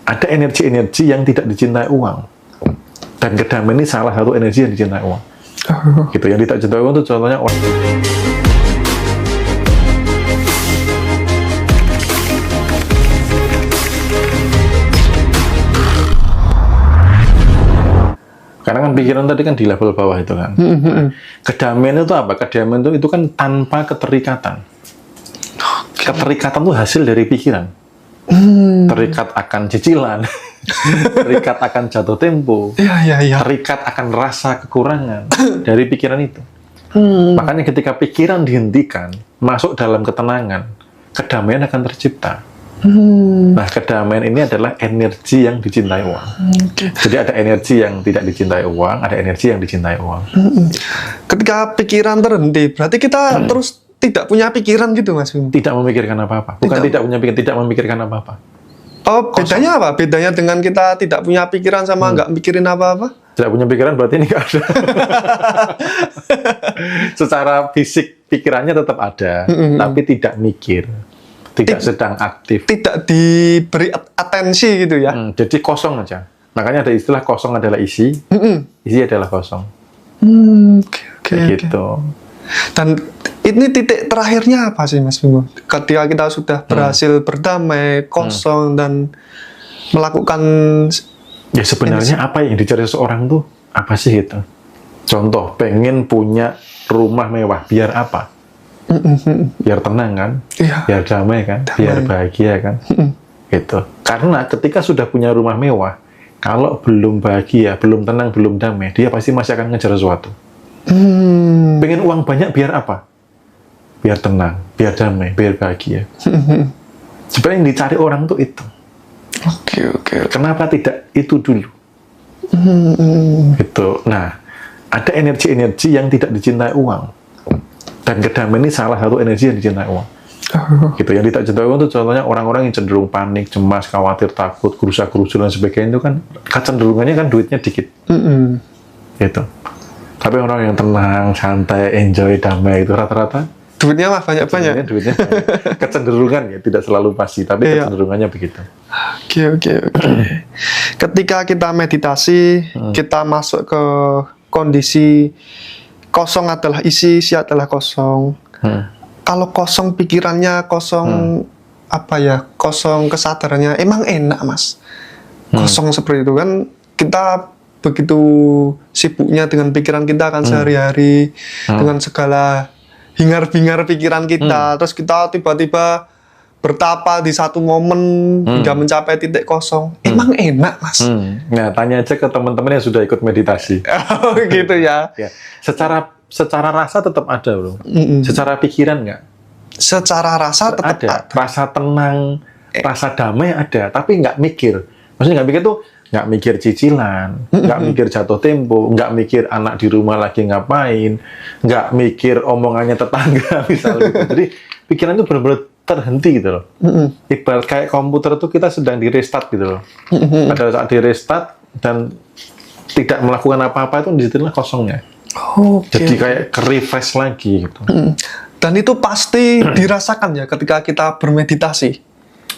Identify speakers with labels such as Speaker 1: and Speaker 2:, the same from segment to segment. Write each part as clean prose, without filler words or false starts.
Speaker 1: ada energi-energi yang tidak dicintai uang. Dan kedamaian ini salah satu energi yang dicintai uang. Gitu, yang tidak dicintai uang itu contohnya orang. Karena kan pikiran tadi kan di level bawah itu kan. Kedamaian itu apa? Kedamaian itu kan tanpa keterikatan. Keterikatan itu hasil dari pikiran. Terikat akan cicilan, terikat akan jatuh tempo, terikat akan rasa kekurangan dari pikiran itu. Makanya ketika pikiran dihentikan, masuk dalam ketenangan, kedamaian akan tercipta. Nah, kedamaian ini adalah energi yang dicintai uang. Jadi ada energi yang tidak dicintai uang, ada energi yang dicintai uang.
Speaker 2: Ketika pikiran terhenti, berarti kita terus tidak punya pikiran gitu, Mas Bimo?
Speaker 1: Tidak memikirkan apa-apa. Bukan tidak punya pikiran, tidak memikirkan apa-apa.
Speaker 2: Oh, bedanya apa? Bedanya dengan kita tidak punya pikiran sama nggak mikirin apa-apa?
Speaker 1: Tidak punya pikiran berarti ini nggak ada. Secara fisik pikirannya tetap ada, tapi tidak mikir. Tidak sedang aktif. Tidak
Speaker 2: diberi atensi gitu ya?
Speaker 1: Jadi kosong aja. Makanya ada istilah kosong adalah isi, isi adalah kosong. Gitu.
Speaker 2: Dan ini titik terakhirnya apa sih, Mas Bimo? Ketika kita sudah berhasil berdamai, kosong, dan melakukan...
Speaker 1: Ya sebenarnya apa yang dicari seseorang tuh, apa sih itu? Contoh, pengen punya rumah mewah, biar apa? Biar tenang kan? Biar damai kan? Biar bahagia kan? Gitu. Karena ketika sudah punya rumah mewah, kalau belum bahagia, belum tenang, belum damai, dia pasti masih akan ngejar sesuatu. Pengen uang banyak biar apa? Biar tenang, biar damai, biar bahagia. Sebenarnya yang dicari orang tuh itu.
Speaker 2: Oke.
Speaker 1: Kenapa tidak itu dulu? Gitu. Nah, ada energi-energi yang tidak dicintai uang. Dan kedamaian ini salah satu energi yang dicintai uang. Gitu. Yang tidak dicintai uang itu contohnya orang-orang yang cenderung panik, cemas, khawatir, takut, gerusa-gerusu dan sebagainya itu kan kecenderungannya kan duitnya dikit. Gitu. Tapi orang yang tenang, santai, enjoy, damai itu rata-rata
Speaker 2: duitnya mah banyak-banyak.
Speaker 1: Duitnya banyak. Kecenderungan ya, tidak selalu pasti, tapi kecenderungannya begitu.
Speaker 2: Oke. Ketika kita meditasi, kita masuk ke kondisi kosong adalah isi, isi adalah kosong. Kalau kosong pikirannya, kosong kosong kesadarannya, emang enak, Mas. Kosong seperti itu kan, kita begitu sibuknya dengan pikiran kita kan sehari-hari, dengan segala hingar-bingar pikiran kita, terus kita tiba-tiba bertapa di satu momen hingga mencapai titik kosong. Emang enak, Mas?
Speaker 1: Nah, tanya aja ke teman-teman yang sudah ikut meditasi.
Speaker 2: Oh, gitu ya.
Speaker 1: Secara rasa tetap ada, bro. Secara pikiran nggak?
Speaker 2: Secara rasa tetap ada.
Speaker 1: Rasa tenang, rasa damai ada, tapi nggak mikir. Maksudnya nggak mikir tuh nggak mikir cicilan, nggak mikir jatuh tempo, nggak mikir anak di rumah lagi ngapain, nggak mikir omongannya tetangga misalnya. Jadi pikiran itu benar-benar terhenti gitu loh. Ibarat kayak komputer tuh kita sedang di restart gitu loh. Pada saat di restart dan tidak melakukan apa-apa itu disitulah kosongnya. Jadi kayak refresh lagi gitu.
Speaker 2: Dan itu pasti dirasakan ya ketika kita bermeditasi.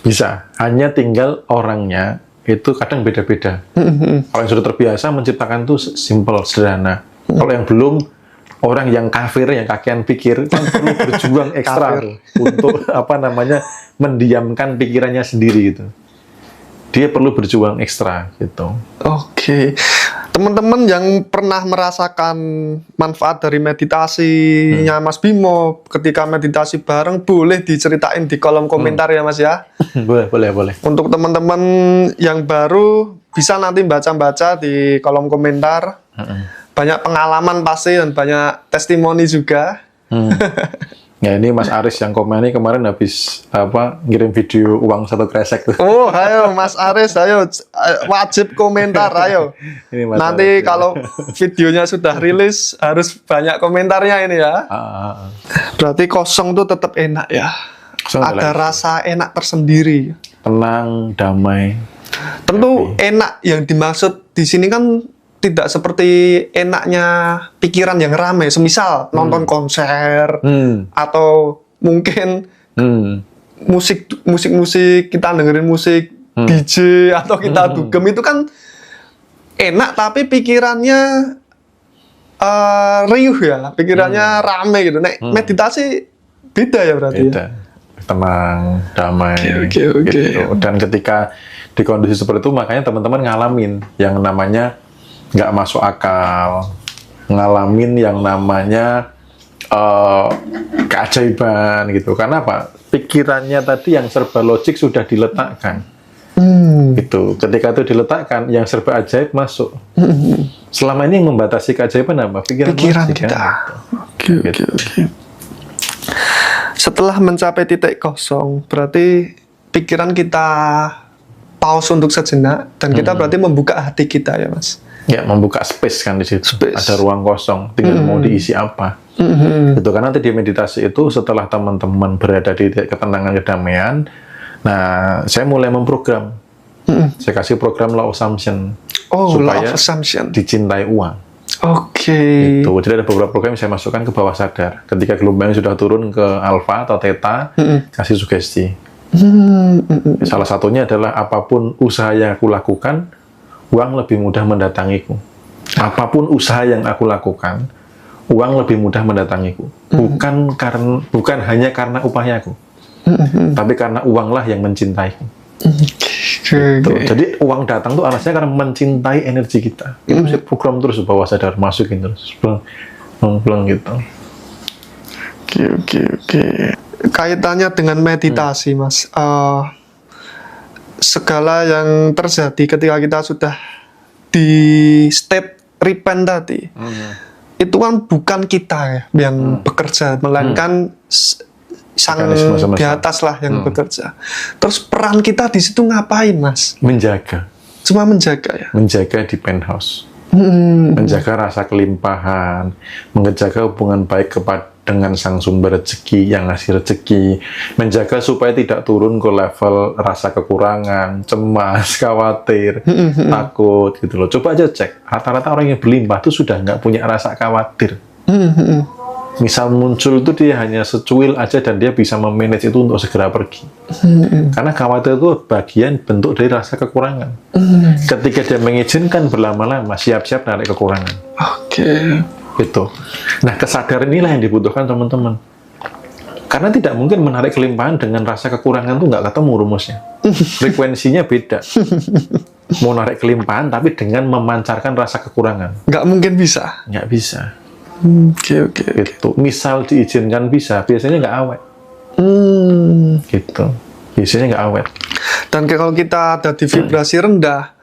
Speaker 1: Bisa, hanya tinggal orangnya itu kadang beda-beda. Kalau yang sudah terbiasa menciptakan itu simple, sederhana. Kalau yang belum, orang yang kafir, yang kakean pikir, kan perlu berjuang ekstra untuk mendiamkan pikirannya sendiri gitu. Dia perlu berjuang ekstra gitu.
Speaker 2: Oke. Teman-teman yang pernah merasakan manfaat dari meditasinya Mas Bimo ketika meditasi bareng, boleh diceritain di kolom komentar ya, Mas ya.
Speaker 1: Boleh.
Speaker 2: Untuk teman-teman yang baru bisa nanti baca-baca di kolom komentar. Banyak pengalaman pasti dan banyak testimoni juga.
Speaker 1: Ya, ini Mas Aris yang komen ini kemarin habis ngirim video uang 1 kresek tuh.
Speaker 2: Oh, ayo Mas Aris, ayo wajib komentar, ayo. Nanti kalau videonya sudah rilis harus banyak komentarnya ini ya. Berarti kosong tuh tetap enak ya. Ada rasa enak tersendiri.
Speaker 1: Tenang, damai.
Speaker 2: Tentu enak yang dimaksud di sini kan tidak seperti enaknya pikiran yang ramai, semisal nonton konser atau mungkin musik kita dengerin musik DJ atau kita dugem itu kan enak, tapi pikirannya riuh ya, pikirannya rame gitu. Nek meditasi beda ya berarti.
Speaker 1: Beda. Tenang, damai.
Speaker 2: Oke.
Speaker 1: Gitu. Dan ketika di kondisi seperti itu, makanya teman-teman ngalamin yang namanya nggak masuk akal, ngalamin yang namanya keajaiban gitu. Karena apa? Pikirannya tadi yang serba logik sudah diletakkan. Gitu. Ketika itu diletakkan, yang serba ajaib masuk. Selama ini yang membatasi keajaiban apa? Pikiran logik,
Speaker 2: kita.
Speaker 1: Kan?
Speaker 2: Oke. Setelah mencapai titik kosong, berarti pikiran kita pause untuk sejenak, dan kita berarti membuka hati kita ya, Mas.
Speaker 1: Ya, membuka space kan di situ.
Speaker 2: Space.
Speaker 1: Ada ruang kosong, tinggal mau diisi apa. Itu karena nanti di meditasi itu setelah teman-teman berada di titik ketenangan, kedamaian, nah saya mulai memprogram. Saya kasih program law of assumption
Speaker 2: Law
Speaker 1: supaya
Speaker 2: of assumption.
Speaker 1: dicintai uang.
Speaker 2: Oke.
Speaker 1: Itu. Jadi ada beberapa program yang saya masukkan ke bawah sadar. Ketika gelombangnya sudah turun ke alfa atau theta, kasih sugesti. Salah satunya adalah apapun usaha yang aku lakukan, uang lebih mudah mendatangiku. Apapun usaha yang aku lakukan, uang lebih mudah mendatangiku. Bukan hanya karena upahyaku, tapi karena uanglah yang mencintaiku. Gitu. Jadi uang datang tuh alasannya karena mencintai energi kita. Itu saya program terus bawah sadar, masukin terus, pleng gitu.
Speaker 2: Oke. Kaitannya dengan meditasi, Mas. Segala yang terjadi ketika kita sudah di state repent tadi, itu kan bukan kita ya yang bekerja, melainkan sang di atas lah yang bekerja. Terus peran kita di situ ngapain, Mas?
Speaker 1: Menjaga.
Speaker 2: Cuma menjaga ya?
Speaker 1: Menjaga di penthouse. Menjaga rasa kelimpahan, menjaga hubungan baik dengan sang sumber rezeki yang ngasih rezeki, menjaga supaya tidak turun ke level rasa kekurangan, cemas, khawatir, takut gitu loh. Coba aja cek, rata-rata orang yang berlimpah itu sudah nggak punya rasa khawatir. Misal muncul itu dia hanya secuil aja dan dia bisa memanage itu untuk segera pergi. Karena khawatir itu bagian bentuk dari rasa kekurangan. Ketika dia mengizinkan berlama-lama, siap-siap narik kekurangan.
Speaker 2: Oke.
Speaker 1: Gitu. Nah, kesadaran inilah yang dibutuhkan teman-teman. Karena tidak mungkin menarik kelimpahan dengan rasa kekurangan itu nggak ketemu rumusnya. Frekuensinya beda. Mau narik kelimpahan tapi dengan memancarkan rasa kekurangan.
Speaker 2: Nggak mungkin bisa.
Speaker 1: Nggak bisa.
Speaker 2: Oke.
Speaker 1: Gitu. Misal diizinkan bisa, biasanya nggak awet. Gitu. Biasanya nggak awet.
Speaker 2: Dan kalau kita ada di vibrasi rendah,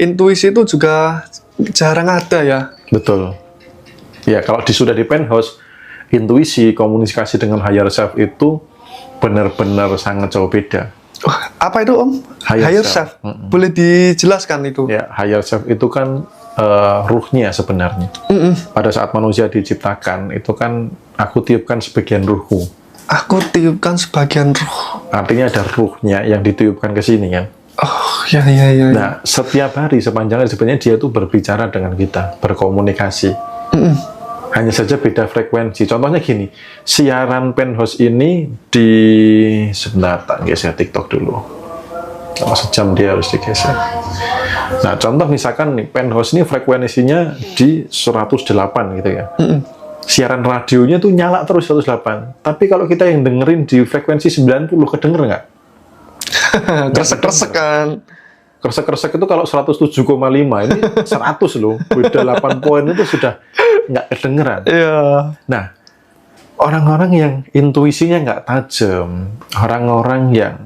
Speaker 2: intuisi itu juga jarang ada ya.
Speaker 1: Betul. Ya, kalau sudah di penthouse, intuisi, komunikasi dengan higher self itu benar-benar sangat jauh beda.
Speaker 2: Apa itu, Om? Higher self. Boleh dijelaskan itu?
Speaker 1: Ya, higher self itu kan ruhnya sebenarnya. Pada saat manusia diciptakan, itu kan aku tiupkan sebagian ruhku.
Speaker 2: Aku tiupkan sebagian ruh.
Speaker 1: Artinya ada ruhnya yang ditiupkan ke sini kan.
Speaker 2: Oh, ya.
Speaker 1: Nah, setiap hari sepanjang hari sebenarnya dia tuh berbicara dengan kita, berkomunikasi. Hanya saja beda frekuensi. Contohnya gini, siaran penthouse ini di sebentar, geser TikTok dulu. Kalau sejam dia harus digeser. Nah, contoh misalkan nih, penthouse ini frekuensinya di 108 gitu ya. Siaran radionya tuh nyala terus 108. Tapi kalau kita yang dengerin di frekuensi 90, kedenger nggak?
Speaker 2: Kresek-kresek kan.
Speaker 1: Kresek-kresek itu kalau 107,5, ini 100 loh. Beda 8 poin itu sudah nggak kedengeran.
Speaker 2: Iya.
Speaker 1: Nah, orang-orang yang intuisinya nggak tajam, orang-orang yang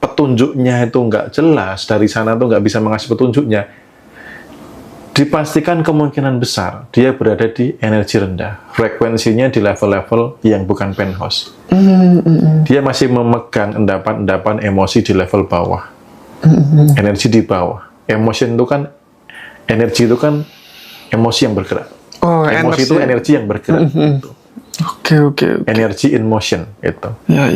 Speaker 1: petunjuknya itu nggak jelas, dari sana tuh nggak bisa mengasih petunjuknya, dipastikan kemungkinan besar dia berada di energi rendah, frekuensinya di level-level yang bukan penthouse. Dia masih memegang endapan-endapan emosi di level bawah, energi di bawah. Energi itu kan emosi yang bergerak. Emosi itu energi yang bergerak.
Speaker 2: Oke.
Speaker 1: Energi in motion itu.
Speaker 2: Ya.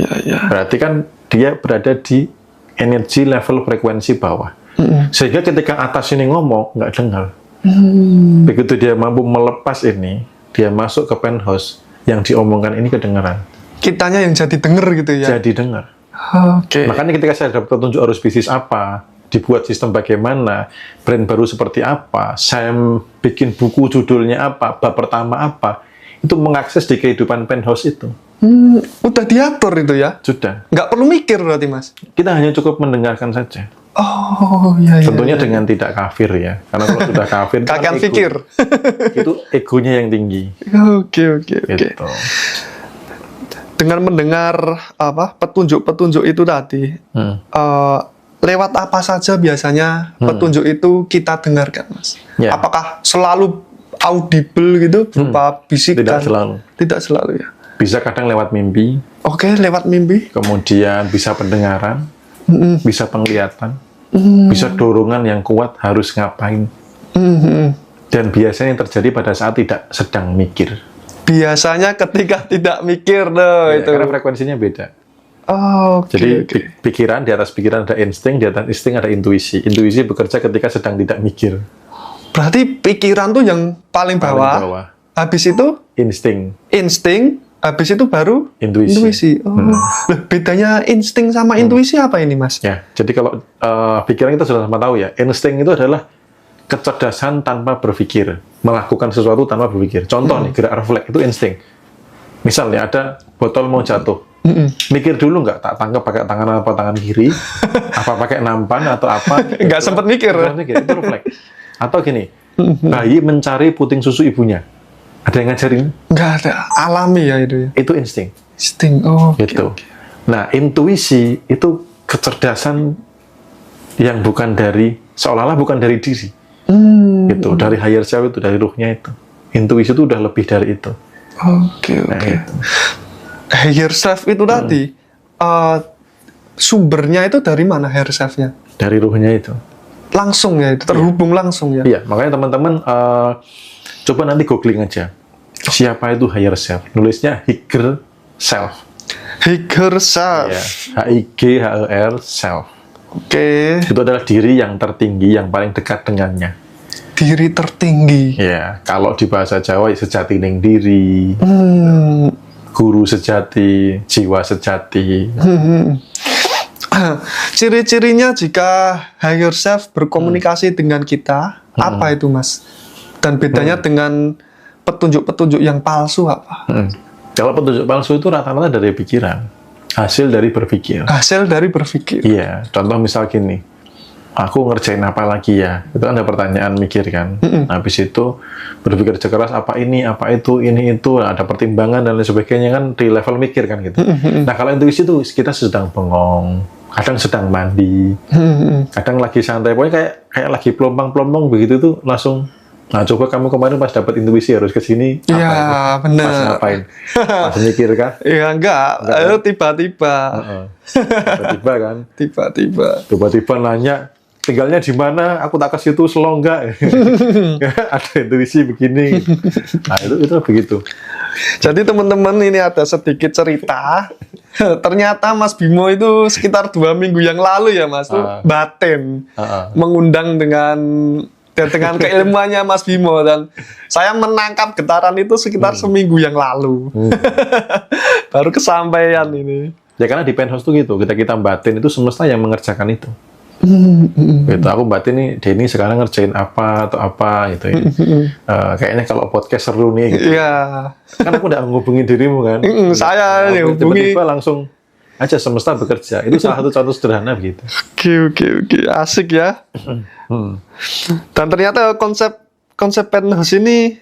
Speaker 1: Berarti kan dia berada di energi level frekuensi bawah. Sehingga ketika atas ini ngomong nggak dengar. Begitu dia mampu melepas ini, dia masuk ke penthouse, yang diomongkan ini kedengaran.
Speaker 2: Kitanya yang jadi denger gitu ya.
Speaker 1: Jadi dengar.
Speaker 2: Oke.
Speaker 1: Makanya ketika saya dapat petunjuk arus bisnis apa, dibuat sistem bagaimana, brand baru seperti apa, saya bikin buku judulnya apa, bab pertama apa, itu mengakses di kehidupan penthouse itu.
Speaker 2: Udah diatur itu ya?
Speaker 1: Sudah.
Speaker 2: Nggak perlu mikir berarti, Mas?
Speaker 1: Kita hanya cukup mendengarkan saja.
Speaker 2: Oh, iya, iya.
Speaker 1: Tentunya
Speaker 2: iya.
Speaker 1: dengan tidak kafir ya. Karena kalau sudah kafir, itu kan
Speaker 2: Kakean
Speaker 1: ego.
Speaker 2: pikir.
Speaker 1: Itu egonya yang tinggi.
Speaker 2: Oke.
Speaker 1: Gitu.
Speaker 2: Dengan mendengar petunjuk-petunjuk itu tadi, lewat apa saja biasanya petunjuk itu kita dengarkan, Mas?
Speaker 1: Ya.
Speaker 2: Apakah selalu audible gitu berupa bisikan?
Speaker 1: Tidak selalu.
Speaker 2: Tidak selalu ya.
Speaker 1: Bisa kadang lewat mimpi,
Speaker 2: Oke, lewat mimpi.
Speaker 1: kemudian bisa pendengaran, bisa penglihatan, bisa dorongan yang kuat harus ngapain. Dan biasanya yang terjadi pada saat tidak sedang mikir.
Speaker 2: Biasanya ketika tidak mikir loh
Speaker 1: Ya,
Speaker 2: itu.
Speaker 1: karena frekuensinya beda.
Speaker 2: Oh, oke,
Speaker 1: Jadi
Speaker 2: oke.
Speaker 1: pikiran, di atas pikiran ada insting, di atas insting ada intuisi. Intuisi bekerja ketika sedang tidak mikir.
Speaker 2: Berarti pikiran tuh yang paling bawah.
Speaker 1: Paling bawah.
Speaker 2: Habis itu
Speaker 1: Insting,
Speaker 2: insting, habis itu baru
Speaker 1: intuisi.
Speaker 2: Oh. Loh, bedanya insting sama intuisi apa ini, Mas?
Speaker 1: Ya, jadi kalau pikiran kita sudah sama tahu ya, insting itu adalah kecerdasan tanpa berpikir, melakukan sesuatu tanpa berpikir. Contoh nih, gerak refleks itu insting. Misalnya ada botol mau jatuh, mikir dulu nggak, tak tangkap pakai tangan apa tangan kiri, apa pakai nampan atau apa?
Speaker 2: Nggak sempat mikir.
Speaker 1: Nggak sempat mikir, itu refleks. Atau gini, bayi mencari puting susu ibunya, ada yang ngajarin?
Speaker 2: Nggak ada, alami ya itu ya.
Speaker 1: Itu insting.
Speaker 2: Insting, oh. oke,
Speaker 1: Gitu.
Speaker 2: oke.
Speaker 1: Nah, intuisi itu kecerdasan yang bukan dari, seolah-olah bukan dari diri. Gitu, dari higher self itu, dari ruhnya itu. Intuisi itu udah lebih dari itu.
Speaker 2: Oke,
Speaker 1: Nah,
Speaker 2: oke.
Speaker 1: itu.
Speaker 2: Higher self itu tadi, sumbernya itu dari mana higher self-nya?
Speaker 1: Dari ruhnya itu.
Speaker 2: Langsung ya, itu terhubung langsung ya.
Speaker 1: Iya, makanya teman-teman coba nanti googling aja. Siapa itu higher self? Nulisnya higher self.
Speaker 2: Higher self.
Speaker 1: Ya, H-I-G-H-E-R self.
Speaker 2: Oke,
Speaker 1: Itu adalah diri yang tertinggi, yang paling dekat dengannya.
Speaker 2: diri tertinggi.
Speaker 1: Ya, kalau di bahasa Jawa sejati ning diri, guru sejati, jiwa sejati.
Speaker 2: Ciri-cirinya jika higher self berkomunikasi dengan kita, apa itu, Mas? Dan bedanya dengan petunjuk-petunjuk yang palsu apa?
Speaker 1: Kalau petunjuk palsu itu rata-rata dari pikiran, hasil dari berpikir.
Speaker 2: Hasil dari berpikir.
Speaker 1: Iya, contoh misal gini, aku ngerjain apa lagi ya? Itu kan ada pertanyaan mikir kan. Habis itu berpikir keras apa ini, apa itu, ini itu, ada pertimbangan dan lain sebagainya kan di level mikir kan gitu. Nah kalau intuisi itu kita sedang bengong, kadang sedang mandi, kadang lagi santai, pokoknya kayak lagi pelompong-pelompong begitu tuh langsung. Nah coba kamu kemarin pas dapat intuisi harus ke sini.
Speaker 2: Iya,
Speaker 1: Pas
Speaker 2: benar.
Speaker 1: ngapain? Pas mikir kah?
Speaker 2: Ya enggak, itu tiba-tiba.
Speaker 1: Tiba-tiba kan?
Speaker 2: Tiba-tiba.
Speaker 1: Tiba-tiba nanya, tinggalnya di mana? Aku tak ke situ selonggak. Ada intuisi begini. Nah, itu begitu.
Speaker 2: Jadi teman-teman ini ada sedikit cerita. Ternyata Mas Bimo itu sekitar 2 minggu yang lalu ya Mas, tuh batin mengundang dengan keilmuannya Mas Bimo, dan saya menangkap getaran itu sekitar seminggu yang lalu. Baru kesampaian ini.
Speaker 1: Ya karena di penthouse tuh gitu, kita batin itu semesta yang mengerjakan itu. Gitu, aku batin nih, Denny sekarang ngerjain apa atau apa gitu ya. Kayaknya kalau podcast seru nih gitu.
Speaker 2: Iya.
Speaker 1: Kan aku udah ngubungin dirimu kan.
Speaker 2: Saya
Speaker 1: Nah,
Speaker 2: hubungi.
Speaker 1: tiba-tiba langsung aja semesta bekerja. Itu salah satu contoh sederhana begitu.
Speaker 2: Oke, asik ya. Dan ternyata konsep penthouse ini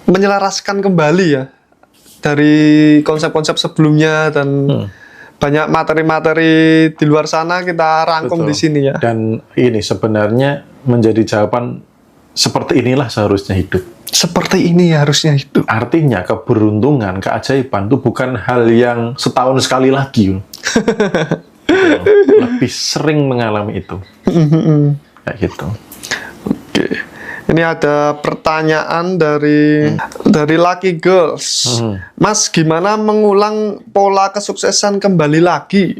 Speaker 2: menyelaraskan kembali ya dari konsep-konsep sebelumnya, dan banyak materi-materi di luar sana kita rangkum
Speaker 1: Betul.
Speaker 2: di sini ya.
Speaker 1: Dan ini sebenarnya menjadi jawaban seperti inilah seharusnya hidup.
Speaker 2: Seperti ini harusnya hidup.
Speaker 1: Artinya keberuntungan, keajaiban itu bukan hal yang setahun sekali lagi. Gitu. Lebih sering mengalami itu. Kayak gitu.
Speaker 2: Oke. Ini ada pertanyaan dari Lucky Girls. Mas, gimana mengulang pola kesuksesan kembali lagi?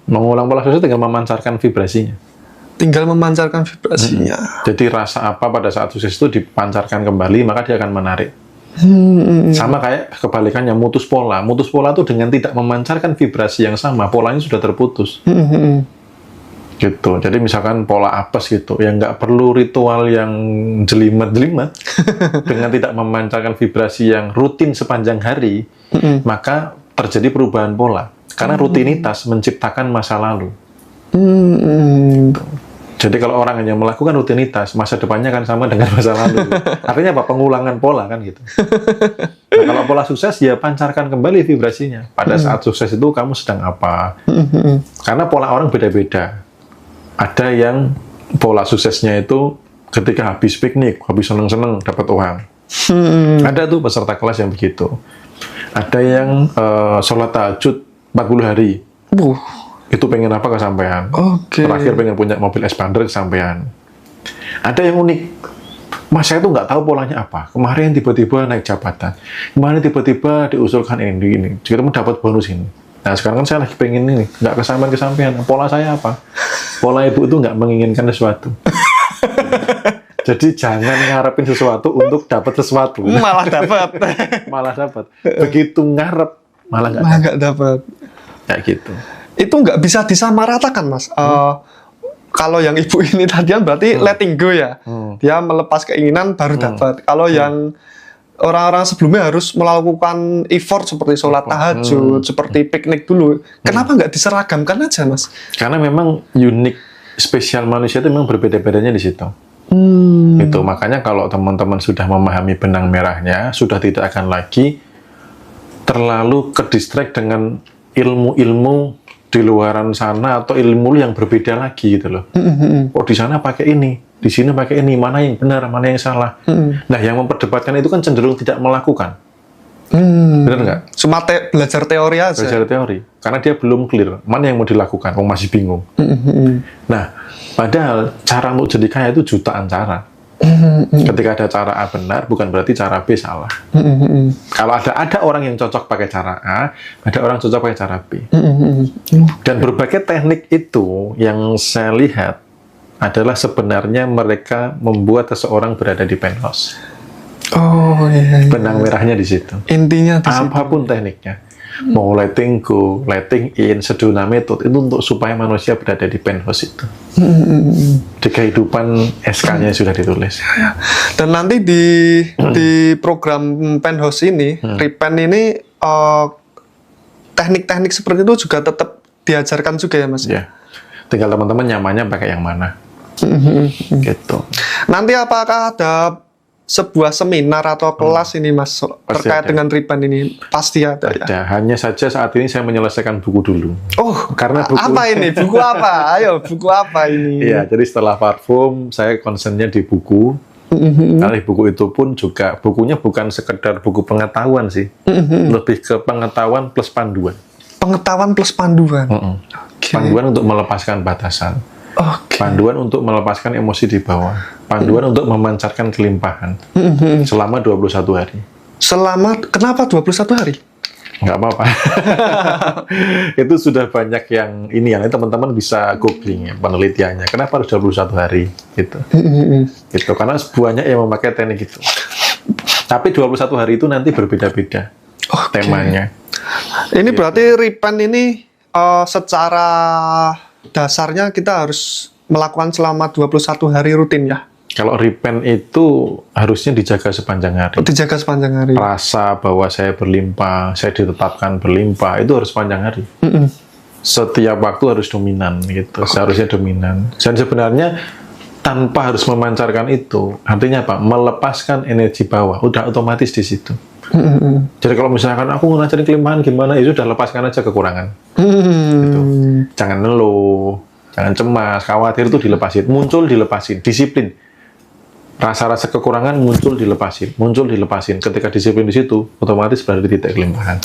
Speaker 1: Mengulang pola sukses dengan memancarkan vibrasinya.
Speaker 2: Tinggal memancarkan vibrasinya.
Speaker 1: Jadi rasa apa pada saat sukses itu dipancarkan kembali, maka dia akan menarik. Sama kayak kebalikannya mutus pola. Mutus pola tuh dengan tidak memancarkan vibrasi yang sama, polanya sudah terputus. Gitu. Jadi misalkan pola apes gitu, yang nggak perlu ritual yang jelimet-jelimet, dengan tidak memancarkan vibrasi yang rutin sepanjang hari, maka terjadi perubahan pola. Karena rutinitas menciptakan masa lalu. Jadi kalau orang hanya melakukan rutinitas, masa depannya kan sama dengan masa lalu. Artinya apa? Pengulangan pola kan gitu. Nah, kalau pola sukses, ya pancarkan kembali vibrasinya. Pada saat sukses itu kamu sedang apa? Karena pola orang beda-beda. Ada yang pola suksesnya itu ketika habis piknik, habis seneng-seneng dapat uang. Ada tuh peserta kelas yang begitu. Ada yang sholat tahajud 40 hari. Itu pengen apa kesampaian. Terakhir pengen punya mobil expander kesampaian. Ada yang unik. Mas saya tuh nggak tahu polanya apa. Kemarin tiba-tiba naik jabatan. Kemarin tiba-tiba diusulkan ini. Kita mau dapat bonus ini. Nah sekarang kan saya lagi pengen ini. Nggak kesampaian. Pola saya apa? Pola ibu itu nggak menginginkan sesuatu. Jadi jangan ngarepin sesuatu untuk dapat sesuatu.
Speaker 2: Malah dapat.
Speaker 1: Malah dapat. Begitu ngarep malah nggak dapat. Kayak gitu.
Speaker 2: Itu nggak bisa disamaratakan, Mas. Kalau yang ibu ini tadian berarti letting go ya. Dia melepas keinginan baru dapat. Kalau yang orang-orang sebelumnya harus melakukan effort seperti sholat tahajud, seperti piknik dulu. Kenapa nggak diseragamkan aja, Mas?
Speaker 1: Karena memang unik, spesial manusia itu memang berbeda-bedanya di situ. Itu makanya kalau teman-teman sudah memahami benang merahnya, sudah tidak akan lagi terlalu kedistract dengan ilmu-ilmu di luaran sana atau ilmu yang berbeda lagi gitu loh. Oh di sana pakai ini, di sini pakai ini, mana yang benar, mana yang salah. Nah yang memperdebatkan itu kan cenderung tidak melakukan. Benar nggak?
Speaker 2: Cuma belajar teori aja.
Speaker 1: Belajar teori, karena dia belum clear mana yang mau dilakukan, masih bingung. Nah padahal cara untuk jadi kaya itu jutaan cara. Ketika ada cara A benar, bukan berarti cara B salah. Kalau ada orang yang cocok pakai cara A, ada orang cocok pakai cara B. Dan berbagai teknik itu yang saya lihat adalah sebenarnya mereka membuat seseorang berada di penthouse.
Speaker 2: Oh iya.
Speaker 1: Benang merahnya di situ.
Speaker 2: Intinya di situ.
Speaker 1: Apapun tekniknya. Mau letting go, letting in, seduna metode itu untuk supaya manusia berada di penthouse itu. Di kehidupan SK-nya sudah ditulis.
Speaker 2: Dan nanti di program penthouse ini, Repent ini teknik-teknik seperti itu juga tetap diajarkan juga ya, Mas?
Speaker 1: Ya. Tinggal teman-teman nyamannya pakai yang mana. Gitu.
Speaker 2: Nanti apakah ada sebuah seminar atau kelas ini, Mas, terkait dengan Repent ini? Pasti ada.
Speaker 1: Ya? Hanya saja saat ini saya menyelesaikan buku dulu.
Speaker 2: Oh,
Speaker 1: karena buku
Speaker 2: apa ini? Buku apa? Ayo, buku apa ini?
Speaker 1: Iya, jadi setelah parfum, saya concernnya di buku. Karena di buku itu pun juga, bukunya bukan sekedar buku pengetahuan sih. Lebih ke pengetahuan plus panduan.
Speaker 2: Pengetahuan plus panduan?
Speaker 1: Panduan untuk melepaskan batasan. Panduan untuk melepaskan emosi di bawah. Panduan untuk memancarkan kelimpahan. Selama 21 hari.
Speaker 2: Kenapa 21 hari?
Speaker 1: Nggak apa-apa. Itu sudah banyak yang ini ya. Teman-teman bisa googling ya, penelitiannya. Kenapa harus 21 hari? Gitu. Gitu. Karena banyak yang memakai teknik itu. Tapi 21 hari itu nanti berbeda-beda temanya.
Speaker 2: Ini berarti Repent ini secara dasarnya kita harus melakukan selama 21 hari rutin ya?
Speaker 1: Kalau Repent itu harusnya dijaga sepanjang hari.
Speaker 2: Dijaga sepanjang hari.
Speaker 1: Rasa bahwa saya berlimpah, saya ditetapkan berlimpah, itu harus sepanjang hari. Setiap waktu harus dominan gitu. Seharusnya dominan. Dan sebenarnya tanpa harus memancarkan itu, artinya apa? Melepaskan energi bawah, udah otomatis di situ. Jadi kalau misalkan aku ngajarin kelimpahan gimana, ya sudah lepaskan aja kekurangan. Gitu. Jangan ngeluh, jangan cemas, khawatir itu dilepasin, muncul dilepasin, disiplin. Rasa-rasa kekurangan muncul dilepasin. Ketika disiplin di situ, otomatis berada di titik kelimpahan.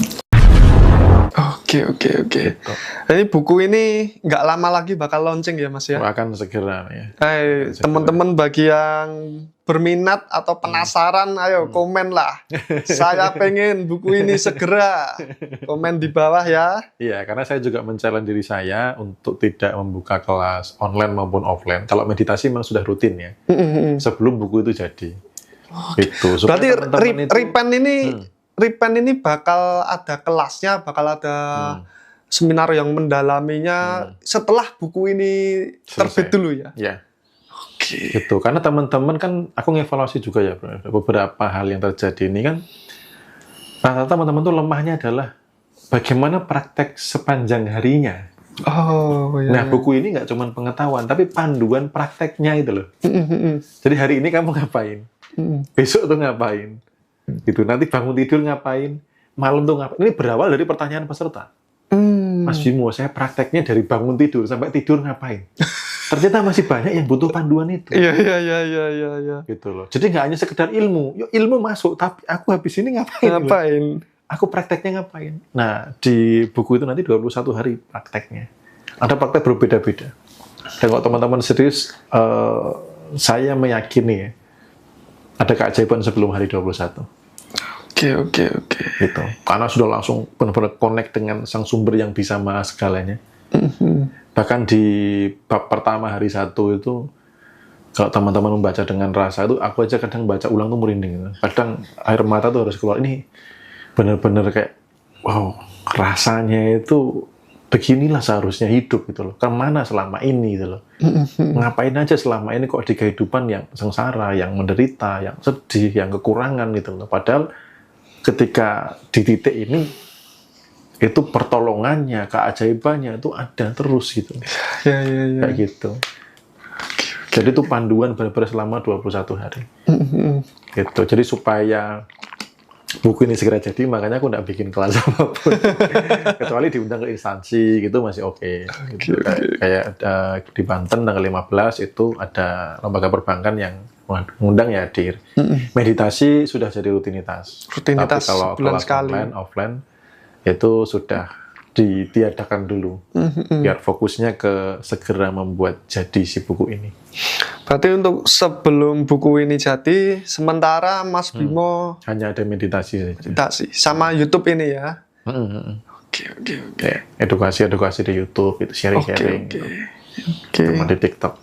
Speaker 2: Oke.
Speaker 1: Gitu.
Speaker 2: Jadi buku ini nggak lama lagi bakal launching ya, Mas ya?
Speaker 1: Akan segera ya.
Speaker 2: Teman-teman bagi yang berminat atau penasaran, ayo komen lah. Saya pengen buku ini segera. Komen di bawah ya.
Speaker 1: Iya, karena saya juga men-challenge diri saya untuk tidak membuka kelas online maupun offline. Kalau meditasi memang sudah rutin ya. Sebelum buku itu jadi. Itu. Supaya
Speaker 2: Berarti
Speaker 1: teman-teman itu,
Speaker 2: Repan ini bakal ada kelasnya, bakal ada seminar yang mendalaminya setelah buku ini terbit
Speaker 1: Selesai.
Speaker 2: dulu ya.
Speaker 1: Ya,
Speaker 2: Oke.
Speaker 1: gitu. Karena teman-teman kan, aku ngevaluasi juga ya, bro. Beberapa hal yang terjadi ini kan, rata-rata teman-teman tuh lemahnya adalah bagaimana praktek sepanjang harinya.
Speaker 2: Oh, iya.
Speaker 1: Nah, buku ini nggak cuma pengetahuan, tapi panduan prakteknya itu loh. Jadi hari ini kamu ngapain? Besok tuh ngapain? Gitu. Nanti bangun tidur ngapain? Malam tuh ngapain? Ini berawal dari pertanyaan peserta. Mas Bimo, saya prakteknya dari bangun tidur sampai tidur ngapain? Ternyata masih banyak yang butuh panduan itu.
Speaker 2: Iya.
Speaker 1: Gitu loh. Jadi nggak hanya sekedar ilmu. Yuk, ilmu masuk, tapi aku habis ini ngapain?
Speaker 2: Ngapain?
Speaker 1: Aku prakteknya ngapain? Nah, di buku itu nanti 21 hari prakteknya. Ada praktek berbeda-beda. Dan kalau teman-teman serius, saya meyakini ya, ada keajaiban sebelum hari 21.
Speaker 2: Oke.
Speaker 1: Gitu. Karena sudah langsung benar-benar connect dengan sang sumber yang bisa maha segalanya. Bahkan di bab pertama hari 1 itu, kalau teman-teman membaca dengan rasa itu, aku aja kadang baca ulang tuh merinding. Gitu. Kadang air mata tuh harus keluar. Ini benar-benar kayak, wow, rasanya itu beginilah seharusnya hidup gitu loh. Kemana selama ini gitu loh. Ngapain aja selama ini kok di kehidupan yang sengsara, yang menderita, yang sedih, yang kekurangan gitu loh. Padahal ketika di titik ini, itu pertolongannya, keajaibannya itu ada terus gitu.
Speaker 2: Ya.
Speaker 1: Kayak gitu. Jadi itu panduan benar-benar selama 21 hari. Gitu. Jadi supaya buku ini segera jadi, makanya aku nggak bikin kelas apapun. Kecuali diundang ke instansi gitu masih oke. Gitu. Kayak di Banten tanggal 15 itu ada lembaga perbankan yang mengundang ya hadir. Meditasi sudah jadi rutinitas.
Speaker 2: Rutinitas
Speaker 1: Tapi kalau
Speaker 2: bulan
Speaker 1: kelas
Speaker 2: sekali.
Speaker 1: offline itu sudah ditiadakan dulu. Biar fokusnya ke segera membuat jadi si buku ini.
Speaker 2: Berarti untuk sebelum buku ini jadi, sementara Mas Bimo
Speaker 1: Hanya ada meditasi saja.
Speaker 2: meditasi sama YouTube ini ya. Oke.
Speaker 1: Kayak edukasi di YouTube, itu sharing-sharing.
Speaker 2: Oke.
Speaker 1: Cuma di TikTok.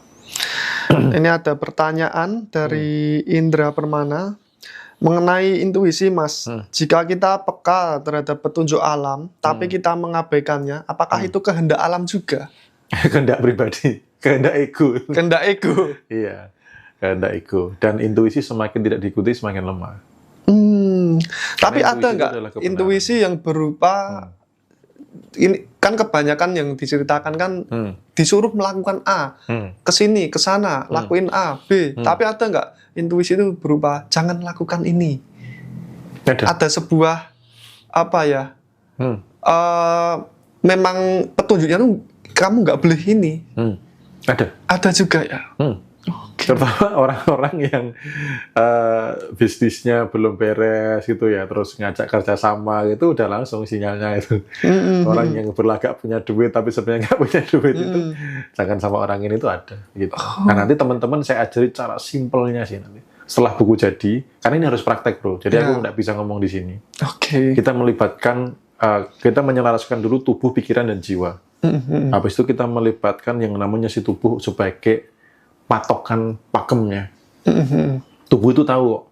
Speaker 2: Ini ada pertanyaan dari Indra Permana mengenai intuisi, Mas. Jika kita peka terhadap petunjuk alam, tapi kita mengabaikannya, apakah itu kehendak alam juga?
Speaker 1: Kehendak pribadi, kehendak ego.
Speaker 2: Kehendak ego.
Speaker 1: Iya, kehendak ego. Dan intuisi semakin tidak diikuti semakin lemah.
Speaker 2: Tapi
Speaker 1: intuisi
Speaker 2: ada
Speaker 1: itu
Speaker 2: nggak
Speaker 1: adalah kebenaran.
Speaker 2: intuisi yang berupa ini kan kebanyakan yang diceritakan kan disuruh melakukan A, kesini, kesana, lakuin A, B. Tapi ada nggak intuisi itu berupa jangan lakukan ini? Ada sebuah apa ya? Memang petunjuknya tuh kamu nggak boleh ini. Ada juga ya.
Speaker 1: Terutama orang-orang yang bisnisnya belum beres gitu ya, terus ngajak kerjasama gitu, udah langsung sinyalnya itu. Orang yang berlagak punya duit tapi sebenarnya nggak punya duit itu, jangan sama orang ini tuh ada. Gitu. Nah nanti teman-teman saya ajari cara simpelnya sih nanti. Setelah buku jadi, karena ini harus praktek bro, jadi aku nggak bisa ngomong di sini. Kita melibatkan, kita menyelaraskan dulu tubuh, pikiran, dan jiwa. Habis itu kita melibatkan yang namanya si tubuh sebagai patokan pakemnya. Tubuh itu tahu kok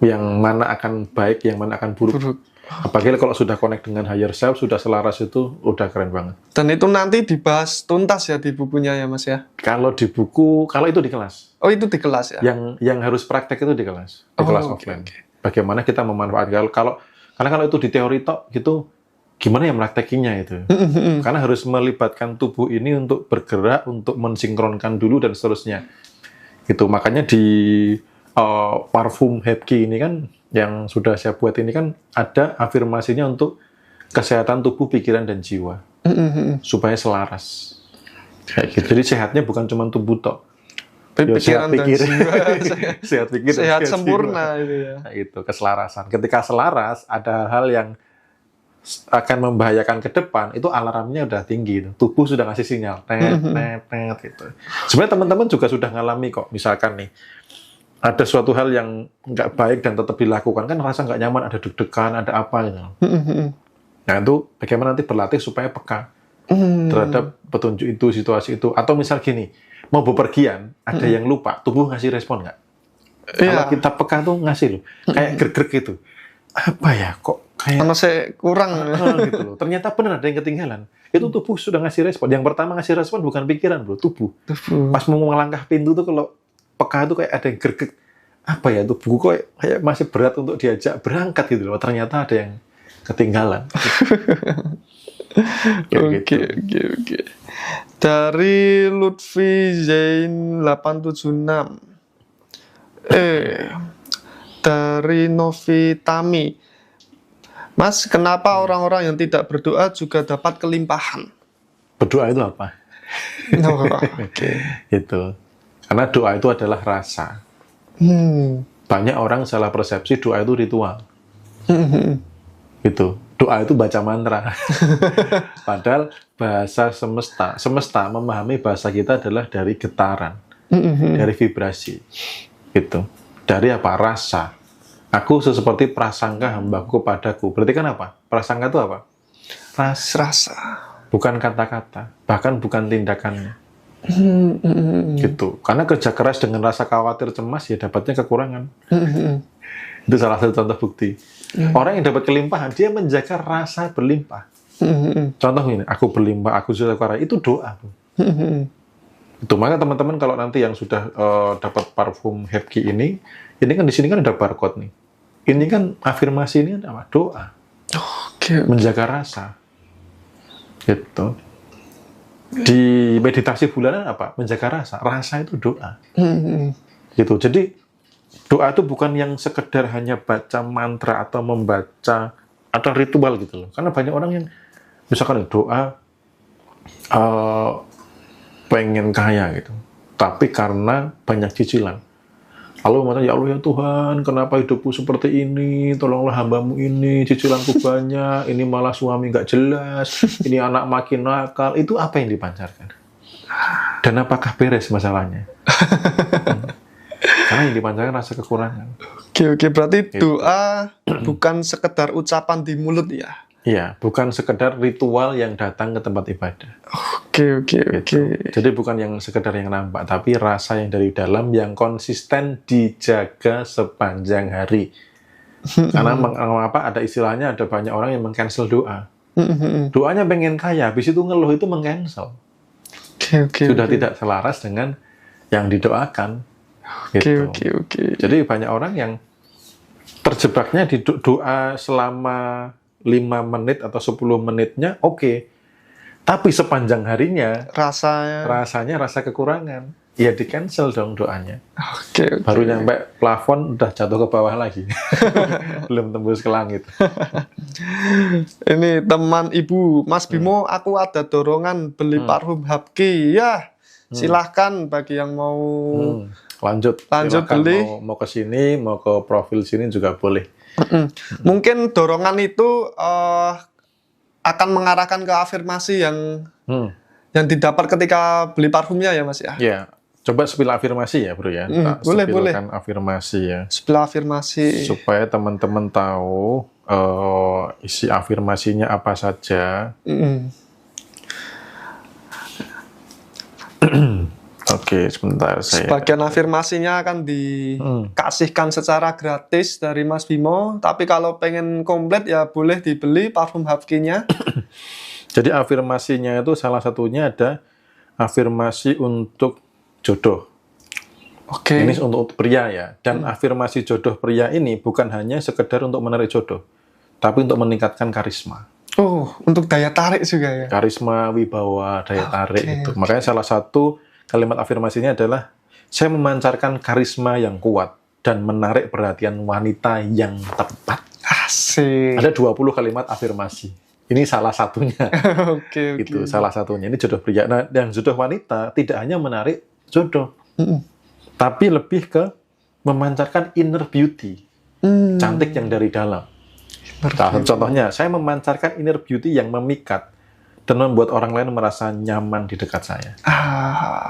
Speaker 1: yang mana akan baik, yang mana akan buruk. Apalagi kalau sudah connect dengan higher self, sudah selaras itu udah keren banget.
Speaker 2: Dan itu nanti dibahas tuntas ya di bukunya ya Mas ya?
Speaker 1: Kalau di buku, kalau itu di kelas.
Speaker 2: Oh itu di kelas ya?
Speaker 1: Yang harus praktek itu di kelas, kelas offline. Bagaimana kita memanfaatkan, karena kalau itu di teori tok gitu, gimana ya praktekinya itu? Karena harus melibatkan tubuh ini untuk bergerak, untuk mensinkronkan dulu dan seterusnya. Gitu. Makanya di parfum Hepki ini kan yang sudah saya buat ini kan ada afirmasinya untuk kesehatan tubuh, pikiran, dan jiwa. Supaya selaras. Kayak gitu. Jadi sehatnya bukan cuma tubuh tok.
Speaker 2: Pikiran dan jiwa.
Speaker 1: Sehat pikir,
Speaker 2: sehat sempurna itu ya.
Speaker 1: Nah, itu keselarasan. Ketika selaras ada hal yang akan membahayakan ke depan, itu alarmnya udah tinggi. Tubuh sudah ngasih sinyal. Net, gitu. Sebenarnya teman-teman juga sudah ngalami kok. Misalkan nih, ada suatu hal yang nggak baik dan tetap dilakukan, kan rasa nggak nyaman, ada deg-degan, ada apa gitu. Nah itu bagaimana nanti berlatih supaya peka terhadap petunjuk itu, situasi itu. Atau misal gini, mau bepergian, ada yang lupa, tubuh ngasih respon nggak? Kalau
Speaker 2: Iya.
Speaker 1: kita peka tuh ngasih loh, kayak greg-greg gitu. Apa ya, kok kayak
Speaker 2: Karena saya kurang.
Speaker 1: gitu loh. Ternyata benar ada yang ketinggalan. Itu tubuh sudah ngasih respon. Yang pertama ngasih respon bukan pikiran, bro, tubuh. Pas mau melangkah pintu tuh kalau peka tuh kayak ada yang greg. Apa ya, tubuh kok kayak masih berat untuk diajak berangkat gitu loh. Ternyata ada yang ketinggalan. Kayak gitu.
Speaker 2: Oke. Dari Lutfi Zain 876. Dari Novitami. Mas, kenapa orang-orang yang tidak berdoa juga dapat kelimpahan?
Speaker 1: Berdoa itu apa?
Speaker 2: Oke.
Speaker 1: Itu. Karena doa itu adalah rasa. Banyak orang salah persepsi doa itu ritual. Gitu. Doa itu baca mantra. Padahal bahasa semesta memahami bahasa kita adalah dari getaran, dari vibrasi. Gitu. Dari apa? Rasa. Aku seperti prasangka hambaku padaku. Berarti kan apa? Prasangka itu apa?
Speaker 2: Rasa.
Speaker 1: Bukan kata-kata, bahkan bukan tindakannya. Gitu. Karena kerja keras dengan rasa khawatir cemas ya dapatnya kekurangan. Itu salah satu contoh bukti. Orang yang dapat kelimpahan dia menjaga rasa berlimpah. Contoh ini, aku berlimpah, aku sudah kaya, itu doa. Itu maka teman-teman kalau nanti yang sudah dapat parfum Hepki ini kan di sini kan ada barcode nih. Ini kan afirmasi ini apa? Doa.
Speaker 2: Oke.
Speaker 1: Menjaga rasa. Gitu. Di meditasi bulanan apa? Menjaga rasa. Rasa itu doa. Gitu. Jadi doa itu bukan yang sekedar hanya baca mantra atau membaca atau ritual gitu loh. Karena banyak orang yang misalkan doa pengen kaya gitu. Tapi karena banyak cicilan. Lalu mengatakan, ya Allah ya Tuhan, kenapa hidupku seperti ini? Tolonglah hambamu ini, cicilanku banyak, ini malah suami nggak jelas, ini anak makin nakal. Itu apa yang dipancarkan? Dan apakah beres masalahnya? Karena yang dipancarkan rasa kekurangan.
Speaker 2: Oke. Berarti doa bukan sekedar ucapan di mulut ya?
Speaker 1: Iya, bukan sekedar ritual yang datang ke tempat ibadah.
Speaker 2: Oke.
Speaker 1: Jadi bukan yang sekedar yang nampak, tapi rasa yang dari dalam yang konsisten dijaga sepanjang hari. Karena mengapa ada istilahnya, ada banyak orang yang meng-cancel doa. Doanya pengen kaya, habis itu ngeluh itu meng-cancel. Sudah tidak selaras dengan yang didoakan. Gitu.
Speaker 2: Oke.
Speaker 1: Jadi banyak orang yang terjebaknya di doa selama 5 menit atau 10 menitnya oke. Tapi sepanjang harinya rasanya rasa kekurangan. Ya di cancel dong doanya.
Speaker 2: Oke.
Speaker 1: Baru nyampe plafon udah jatuh ke bawah lagi. Belum tembus ke langit.
Speaker 2: Ini teman ibu, Mas Bimo, aku ada dorongan beli parfum Hapki. Ya, silahkan bagi yang mau
Speaker 1: lanjut
Speaker 2: Silakan beli.
Speaker 1: Mau ke sini, mau ke profil sini juga boleh.
Speaker 2: Mungkin dorongan itu akan mengarahkan ke afirmasi yang didapat ketika beli parfumnya ya Mas ya.
Speaker 1: Ya, coba spill afirmasi ya bro ya.
Speaker 2: Boleh.
Speaker 1: Afirmasi ya.
Speaker 2: Spill afirmasi.
Speaker 1: Supaya teman-teman tahu isi afirmasinya apa saja. Oke, sebentar saya.
Speaker 2: Sebagian afirmasinya akan dikasihkan secara gratis dari Mas Bimo, tapi kalau pengen komplit ya boleh dibeli parfum Hapki-nya.
Speaker 1: Jadi afirmasinya itu salah satunya ada afirmasi untuk jodoh.
Speaker 2: Oke.
Speaker 1: Ini untuk pria ya. Dan afirmasi jodoh pria ini bukan hanya sekedar untuk menarik jodoh, tapi untuk meningkatkan karisma.
Speaker 2: Oh, untuk daya tarik juga ya.
Speaker 1: Karisma, wibawa, daya tarik itu. Makanya salah satu kalimat afirmasinya adalah saya memancarkan karisma yang kuat dan menarik perhatian wanita yang tepat.
Speaker 2: Asik.
Speaker 1: Ada 20 kalimat afirmasi. Ini salah satunya.
Speaker 2: Oke.
Speaker 1: Itu salah satunya. Ini jodoh pria. Nah, yang jodoh wanita tidak hanya menarik jodoh, tapi lebih ke memancarkan inner beauty, cantik yang dari dalam. Contohnya, saya memancarkan inner beauty yang memikat dan membuat orang lain merasa nyaman di dekat saya.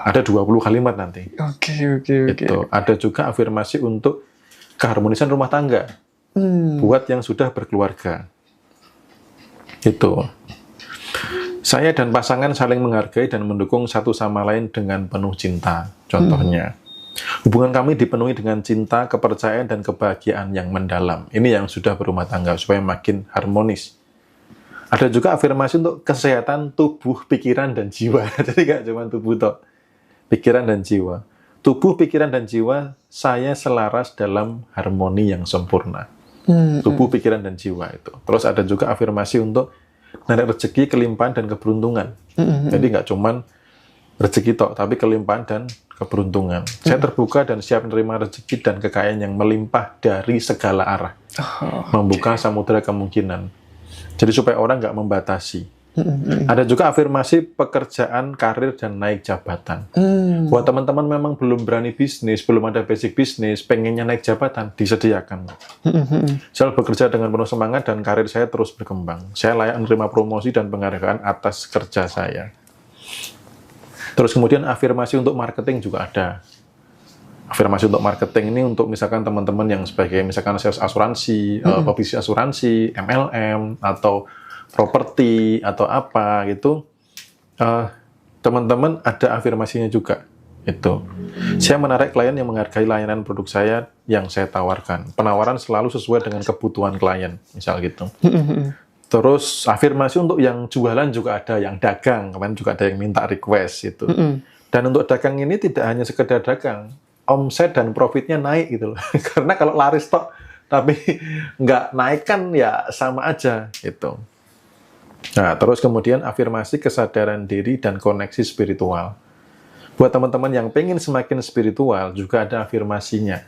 Speaker 1: Ada 20 kalimat nanti.
Speaker 2: Oke.
Speaker 1: Itu. Ada juga afirmasi untuk keharmonisan rumah tangga. Buat yang sudah berkeluarga. Itu. Saya dan pasangan saling menghargai dan mendukung satu sama lain dengan penuh cinta. Contohnya. Hubungan kami dipenuhi dengan cinta, kepercayaan, dan kebahagiaan yang mendalam. Ini yang sudah berumah tangga, supaya makin harmonis. Ada juga afirmasi untuk kesehatan tubuh, pikiran, dan jiwa. Jadi nggak cuma tubuh toh, pikiran dan jiwa. Tubuh, pikiran, dan jiwa saya selaras dalam harmoni yang sempurna. Tubuh, pikiran, dan jiwa itu. Terus ada juga afirmasi untuk narik rezeki, kelimpahan, dan keberuntungan. Jadi nggak cuma rezeki tok, tapi kelimpahan dan keberuntungan. Saya terbuka dan siap menerima rezeki dan kekayaan yang melimpah dari segala arah. Membuka samudera kemungkinan. Jadi supaya orang nggak membatasi. Ada juga afirmasi pekerjaan, karir, dan naik jabatan. Buat teman-teman memang belum berani bisnis, belum ada basic bisnis, pengennya naik jabatan, disediakan. Saya bekerja dengan penuh semangat dan karir saya terus berkembang. Saya layak menerima promosi dan penghargaan atas kerja saya. Terus kemudian afirmasi untuk marketing juga ada. Afirmasi untuk marketing ini untuk misalkan teman-teman yang sebagai misalkan sales asuransi, pebisnis asuransi, MLM, atau properti, atau apa gitu. Teman-teman ada afirmasinya juga. Itu. Saya menarik klien yang menghargai layanan produk saya yang saya tawarkan. Penawaran selalu sesuai dengan kebutuhan klien, misal gitu. Terus afirmasi untuk yang jualan juga ada, yang dagang, kemarin juga ada yang minta request itu. Dan untuk dagang ini tidak hanya sekedar dagang, omset dan profitnya naik gitu loh. Karena kalau laris tok tapi nggak naik kan ya sama aja gitu. Nah, terus kemudian afirmasi kesadaran diri dan koneksi spiritual. Buat teman-teman yang pengen semakin spiritual juga ada afirmasinya.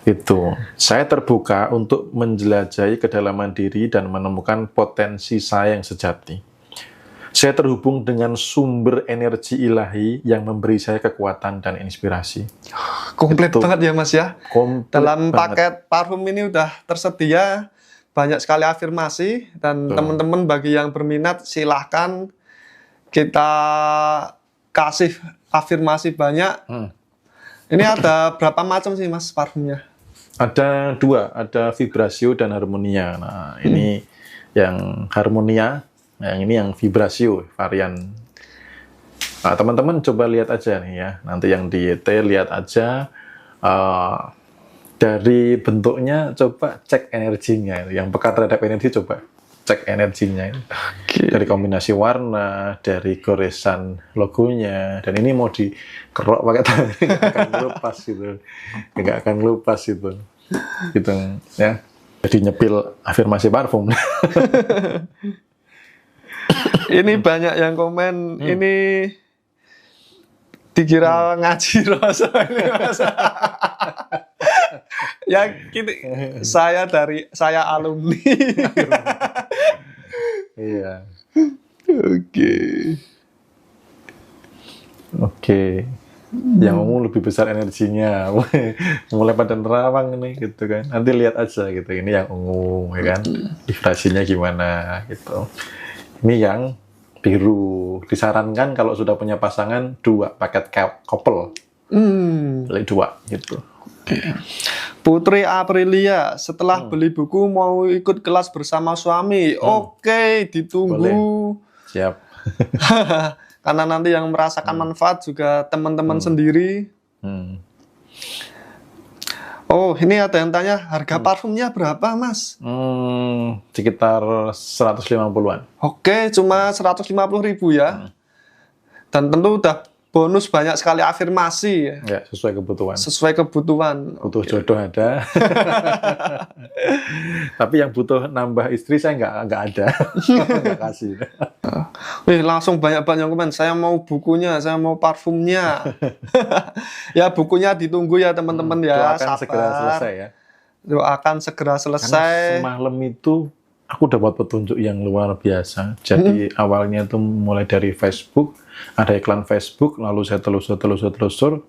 Speaker 1: Itu, saya terbuka untuk menjelajahi kedalaman diri dan menemukan potensi saya yang sejati. Saya terhubung dengan sumber energi ilahi yang memberi saya kekuatan dan inspirasi.
Speaker 2: Komplit
Speaker 1: Itu.
Speaker 2: banget ya Mas ya.
Speaker 1: Komplit
Speaker 2: Dalam
Speaker 1: banget.
Speaker 2: paket parfum ini udah tersedia banyak sekali afirmasi, dan teman-teman bagi yang berminat silahkan kita kasih afirmasi banyak. Ini ada berapa macam sih Mas parfumnya?
Speaker 1: Ada dua, ada Vibrasio dan Harmonia. Nah, ini yang Harmonia, yang ini yang Vibrasio varian. Nah, teman-teman coba lihat aja nih ya. Nanti yang di YT lihat aja dari bentuknya, coba cek energinya. Yang peka terhadap energi coba cek energinya. Dari kombinasi warna, dari goresan logonya, dan ini mau dikerok pakai tangan nggak akan lepas gitu, nggak akan lepas gitu ya. Jadi nyepil afirmasi parfum.
Speaker 2: Ini banyak yang komen, ini dikira ngaji rasa ini Mas. Ya gini, saya alumni.
Speaker 1: Iya. Oke. Yang ungu lebih besar energinya. Mulai pada nerawang nih gitu kan. Nanti lihat aja gitu. Ini yang ungu ya kan. Vibrasinya gimana gitu. Ini yang biru. Disarankan kalau sudah punya pasangan 2 paket couple. Beli 2 gitu.
Speaker 2: Putri Aprilia, setelah beli buku mau ikut kelas bersama suami. Oke, ditunggu.
Speaker 1: Boleh. Siap.
Speaker 2: Karena nanti yang merasakan manfaat juga teman-teman sendiri. Oh, ini ada yang tanya, harga parfumnya berapa, Mas?
Speaker 1: Sekitar 150-an.
Speaker 2: Oke, cuma 150.000 ya. Dan tentu udah bonus banyak sekali afirmasi ya.
Speaker 1: Ya, sesuai kebutuhan.
Speaker 2: Sesuai kebutuhan.
Speaker 1: Butuh jodoh ada. Tapi yang butuh nambah istri saya nggak ada. Nggak kasih.
Speaker 2: Wih, langsung banyak-banyak komen. Saya mau bukunya, saya mau parfumnya. Ya, bukunya ditunggu ya teman-teman ya.
Speaker 1: Doakan segera selesai ya.
Speaker 2: Doakan segera selesai.
Speaker 1: Karena semalam itu aku dapat petunjuk yang luar biasa. Jadi awalnya itu mulai dari Facebook, ada iklan Facebook, lalu saya telusur.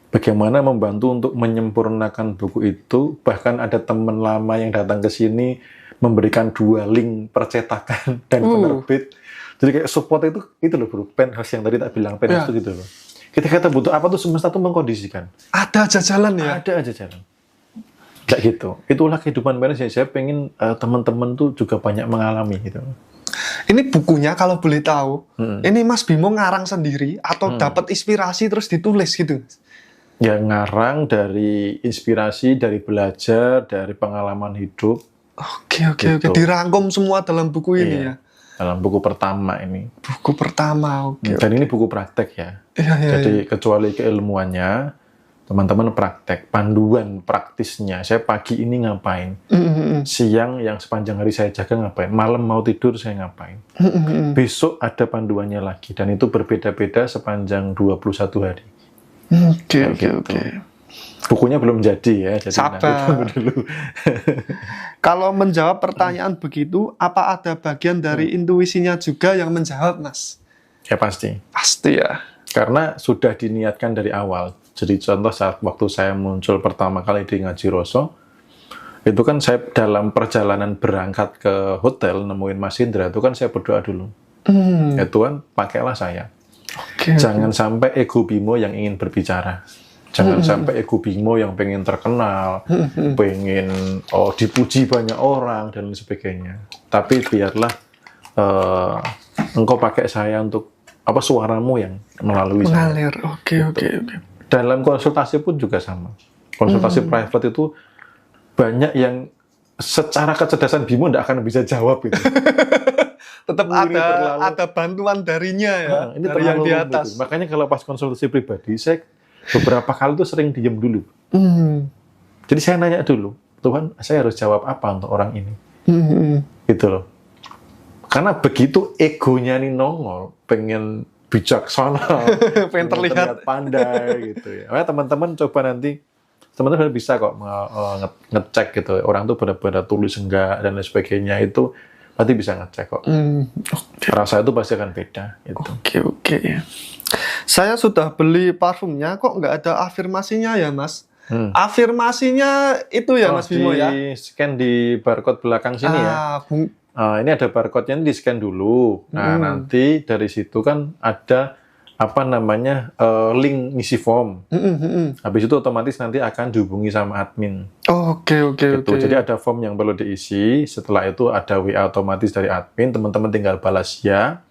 Speaker 1: Bagaimana membantu untuk menyempurnakan buku itu. Bahkan ada teman lama yang datang ke sini memberikan 2 link percetakan dan penerbit. Jadi kayak support itu loh bro, penthouse yang tadi tak bilang, penthouse itu gitu loh. Ketika kita butuh apa tuh semesta tuh mengkondisikan.
Speaker 2: Ada aja jalan ya?
Speaker 1: Ada aja jalan. Kayak gitu. Itulah kehidupan penthouse. Saya pengen teman-teman tuh juga banyak mengalami gitu.
Speaker 2: Ini bukunya kalau boleh tahu, ini Mas Bimo ngarang sendiri atau dapat inspirasi terus ditulis gitu?
Speaker 1: Ya ngarang dari inspirasi, dari belajar, dari pengalaman hidup.
Speaker 2: Oke.
Speaker 1: Gitu.
Speaker 2: Dirangkum semua dalam buku ini
Speaker 1: Iya.
Speaker 2: ya.
Speaker 1: Dalam buku pertama ini.
Speaker 2: Buku pertama, oke.
Speaker 1: Dan ini buku praktek ya.
Speaker 2: Iya.
Speaker 1: Jadi kecuali keilmuannya, teman-teman praktek, panduan praktisnya. Saya pagi ini ngapain? Siang yang sepanjang hari saya jaga ngapain? Malam mau tidur saya ngapain? Besok ada panduannya lagi. Dan itu berbeda-beda sepanjang 21 hari.
Speaker 2: Oke.
Speaker 1: Bukunya belum jadi ya. Jadi
Speaker 2: Sabar.
Speaker 1: nanti tunggu dulu.
Speaker 2: Kalau menjawab pertanyaan begitu, apa ada bagian dari intuisinya juga yang menjawab, Mas?
Speaker 1: Ya pasti.
Speaker 2: Pasti ya.
Speaker 1: Karena sudah diniatkan dari awal. Jadi contoh saat waktu saya muncul pertama kali di Ngaji Roso, itu kan saya dalam perjalanan berangkat ke hotel nemuin Mas Indra, itu kan saya berdoa dulu. Ya Tuhan, pakailah saya. Jangan sampai ego Bimo yang ingin berbicara. Jangan sampai ego Bimo yang pengen terkenal, pengen dipuji banyak orang, dan lain sebagainya. Tapi biarlah engkau pakai saya untuk suaramu yang melalui
Speaker 2: mengalir.
Speaker 1: saya.
Speaker 2: Oke.
Speaker 1: Dalam konsultasi pun juga sama. Konsultasi private itu banyak yang secara kecerdasan Bimo tidak akan bisa jawab itu.
Speaker 2: Tetap ada bantuan darinya ya.
Speaker 1: Ini
Speaker 2: dari yang di atas.
Speaker 1: Itu. Makanya kalau pas konsultasi pribadi, saya beberapa kali tuh sering diem dulu. Jadi saya nanya dulu, Tuhan, saya harus jawab apa untuk orang ini? Gitu loh. Karena begitu egonya nih nongol, pengen bijaksana,
Speaker 2: pengen terlihat
Speaker 1: pandai gitu ya. Makanya teman-teman coba nanti, teman-teman bisa kok ngecek gitu, orang tuh benar-benar tulis enggak dan lain sebagainya, itu nanti bisa ngecek kok. Rasa itu pasti akan beda. Gitu.
Speaker 2: Oke. Saya sudah beli parfumnya, kok nggak ada afirmasinya ya, Mas? Afirmasinya itu ya, Mas Bimo ya?
Speaker 1: Di scan di barcode belakang sini ya. Ini ada barcode-nya, di scan dulu. Nah, nanti dari situ kan ada link ngisi form. Habis itu otomatis nanti akan dihubungi sama admin.
Speaker 2: Oke.
Speaker 1: Jadi ada form yang perlu diisi. Setelah itu ada WA otomatis dari admin. Teman-teman tinggal balas ya.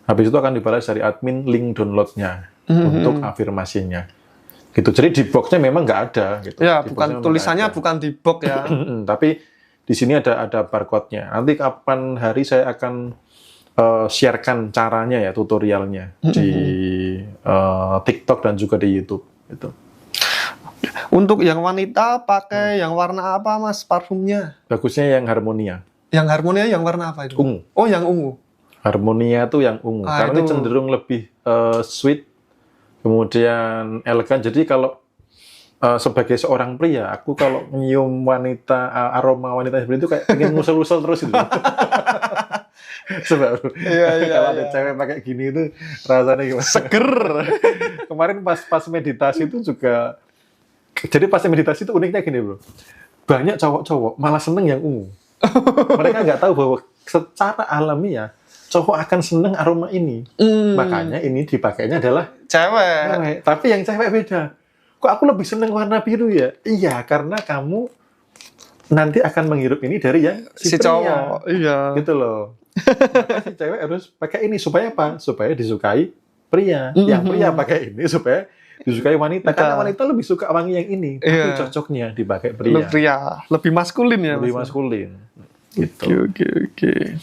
Speaker 1: Habis itu akan dibalas dari admin link downloadnya untuk afirmasinya. Gitu. Jadi di boxnya memang nggak ada. Gitu.
Speaker 2: Ya, bukan tulisannya bukan di box ya.
Speaker 1: Tapi di sini ada barcode-nya. Nanti kapan hari saya akan sharekan caranya ya, tutorialnya di TikTok dan juga di YouTube. Gitu.
Speaker 2: Untuk yang wanita pakai yang warna apa, Mas, parfumnya?
Speaker 1: Bagusnya yang Harmonia.
Speaker 2: Yang Harmonia yang warna apa itu?
Speaker 1: Ungu.
Speaker 2: Oh, yang ungu.
Speaker 1: Harmonia tuh yang ungu. Karena ini cenderung lebih sweet, kemudian elegan. Jadi kalau sebagai seorang pria, aku kalau nyium aroma wanita seperti itu kayak pengen ngusel-ngusel terus gitu. Sebab kalau ada cewek pakai gini itu rasanya gimana?
Speaker 2: Seger.
Speaker 1: Kemarin pas meditasi itu juga, jadi pas meditasi itu uniknya gini bro, banyak cowok-cowok malah seneng yang ungu. Mereka nggak tahu bahwa secara alamiah cowok akan seneng aroma ini. Makanya ini dipakainya adalah cewek. Tapi yang cewek beda. Kok aku lebih seneng warna biru ya? Iya, karena kamu nanti akan menghirup ini dari yang si
Speaker 2: cowok. Iya.
Speaker 1: Gitu loh. Maka si cewek harus pakai ini supaya apa? Supaya disukai pria. Yang pria pakai ini supaya disukai wanita. Karena wanita lebih suka wangi yang ini. Tapi cocoknya dipakai pria.
Speaker 2: Lebih maskulin ya.
Speaker 1: Lebih maskulin. Gitu.
Speaker 2: Oke.